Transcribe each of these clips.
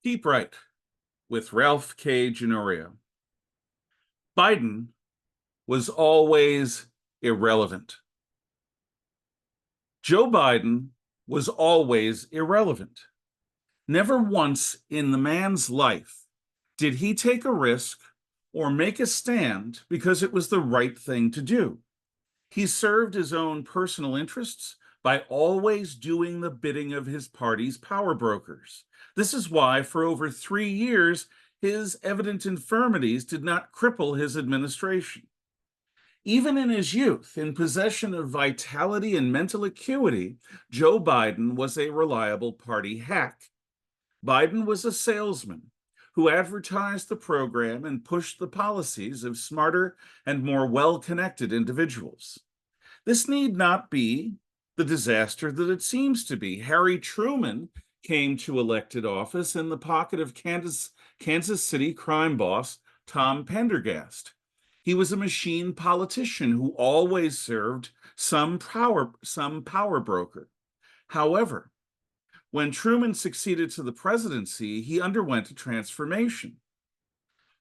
Keep Right with Ralph K. Ginorio. Biden was always irrelevant. Joe Biden was always irrelevant. Never once in the man's life did he take a risk or make a stand because it was the right thing to do. He served his own personal interests by always doing the bidding of his party's power brokers. This is why, for over 3 years, his evident infirmities did not cripple his administration. Even in his youth, in possession of vitality and mental acuity, Joe Biden was a reliable party hack. Biden was a salesman who advertised the program and pushed the policies of smarter and more well-connected individuals. This need not be the disaster that it seems to be. Harry Truman came to elected office in the pocket of Kansas City crime boss Tom Pendergast. He was a machine politician who always served some power broker. However, when Truman succeeded to the presidency, he underwent a transformation.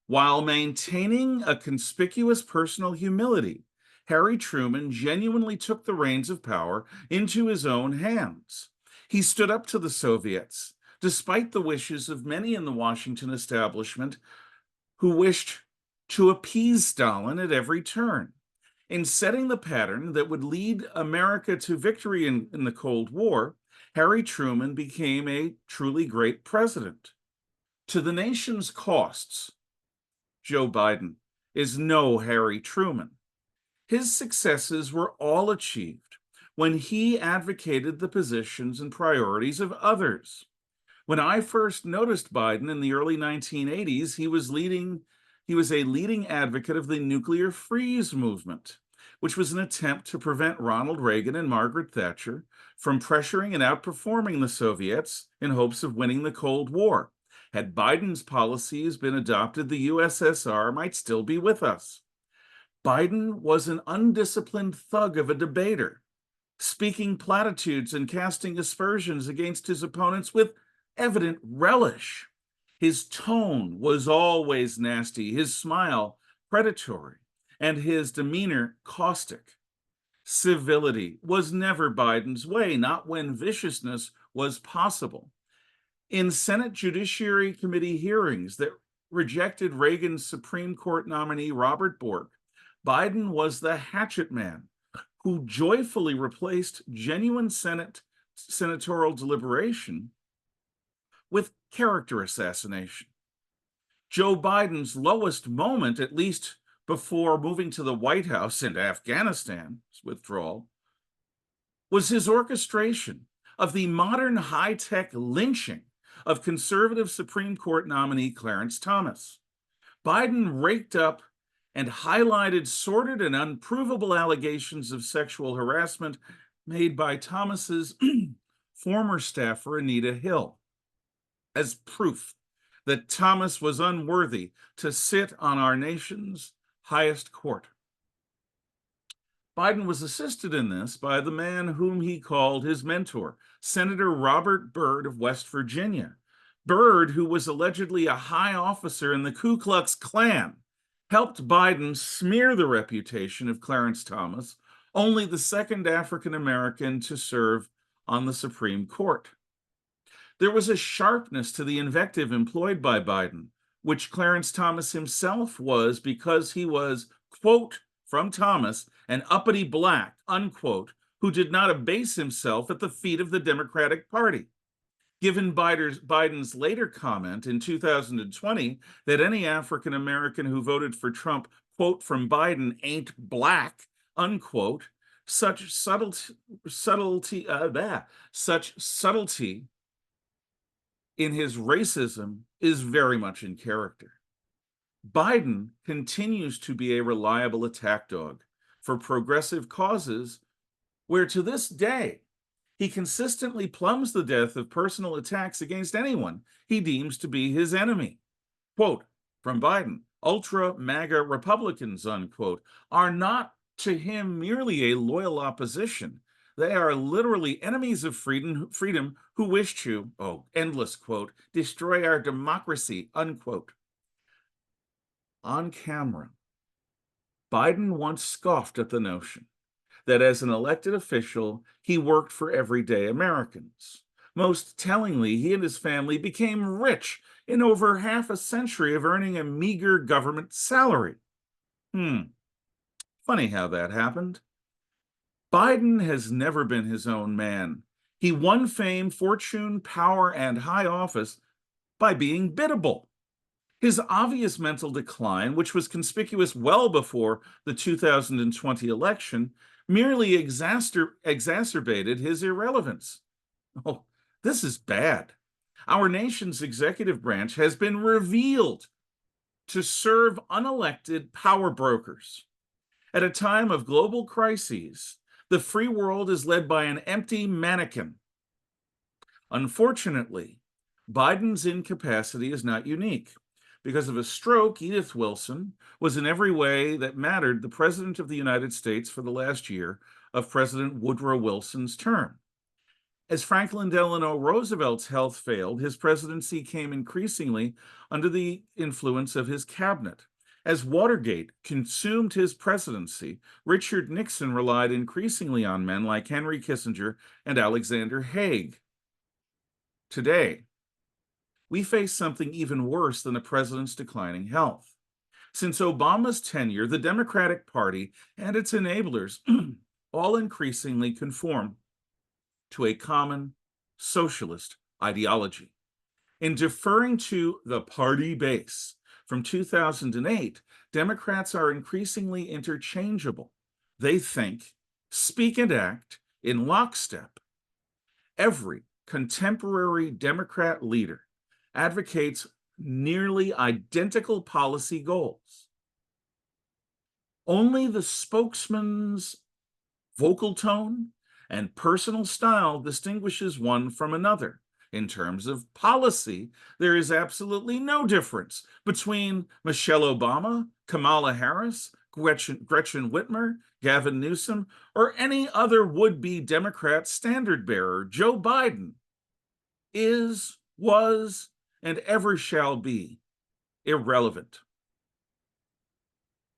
While maintaining a conspicuous personal humility, Harry Truman genuinely took the reins of power into his own hands. He stood up to the Soviets, despite the wishes of many in the Washington establishment who wished to appease Stalin at every turn. In setting the pattern that would lead America to victory in the Cold War, Harry Truman became a truly great president. To the nation's costs, Joe Biden is no Harry Truman. His successes were all achieved when he advocated the positions and priorities of others. When I first noticed Biden in the early 1980s, he was a leading advocate of the nuclear freeze movement, which was an attempt to prevent Ronald Reagan and Margaret Thatcher from pressuring and outperforming the Soviets in hopes of winning the Cold War. Had Biden's policies been adopted, the USSR might still be with us. Biden was an undisciplined thug of a debater, speaking platitudes and casting aspersions against his opponents with evident relish. His tone was always nasty, his smile predatory, and his demeanor caustic. Civility was never Biden's way, not when viciousness was possible. In Senate Judiciary Committee hearings that rejected Reagan's Supreme Court nominee Robert Bork, Biden was the hatchet man who joyfully replaced genuine senatorial deliberation with character assassination. Joe Biden's lowest moment, at least before moving to the White House and Afghanistan's withdrawal, was his orchestration of the modern high-tech lynching of conservative Supreme Court nominee Clarence Thomas. Biden raked up and highlighted sordid and unprovable allegations of sexual harassment made by Thomas's former staffer, Anita Hill, as proof that Thomas was unworthy to sit on our nation's highest court. Biden was assisted in this by the man whom he called his mentor, Senator Robert Byrd of West Virginia. Byrd, who was allegedly a high officer in the Ku Klux Klan, helped Biden smear the reputation of Clarence Thomas, only the second African-American to serve on the Supreme Court. There was a sharpness to the invective employed by Biden, which Clarence Thomas himself was because he was, quote, from Thomas, an uppity black, unquote, who did not abase himself at the feet of the Democratic Party. Given Biden's later comment in 2020 that any African-American who voted for Trump, quote, from Biden ain't black, unquote, such subtlety in his racism is very much in character. Biden continues to be a reliable attack dog for progressive causes where to this day, he consistently plumbs the depth of personal attacks against anyone he deems to be his enemy. Quote, from Biden, ultra-MAGA Republicans, unquote, are not to him merely a loyal opposition. They are literally enemies of freedom who wish to, oh, endless quote, destroy our democracy, unquote. On camera, Biden once scoffed at the notion that as an elected official, he worked for everyday Americans. Most tellingly, he and his family became rich in over half a century of earning a meager government salary. Funny how that happened. Biden has never been his own man. He won fame, fortune, power, and high office by being biddable. His obvious mental decline, which was conspicuous well before the 2020 election, merely exacerbated his irrelevance. Oh, this is bad. Our nation's executive branch has been revealed to serve unelected power brokers. At a time of global crises, the free world is led by an empty mannequin. Unfortunately, Biden's incapacity is not unique. Because of a stroke, Edith Wilson was in every way that mattered the President of the United States for the last year of President Woodrow Wilson's term. As Franklin Delano Roosevelt's health failed, his presidency came increasingly under the influence of his cabinet. As Watergate consumed his presidency, Richard Nixon relied increasingly on men like Henry Kissinger and Alexander Haig. Today, we face something even worse than a president's declining health. Since Obama's tenure, the Democratic Party and its enablers all increasingly conform to a common socialist ideology. In deferring to the party base from 2008, Democrats are increasingly interchangeable. They think, speak, and act in lockstep. Every contemporary Democrat leader advocates nearly identical policy goals. Only the spokesman's vocal tone and personal style distinguishes one from another. In terms of policy, there is absolutely no difference between Michelle Obama, Kamala Harris, Gretchen Whitmer, Gavin Newsom, or any other would-be Democrat standard bearer. Joe Biden is, was, and ever shall be irrelevant.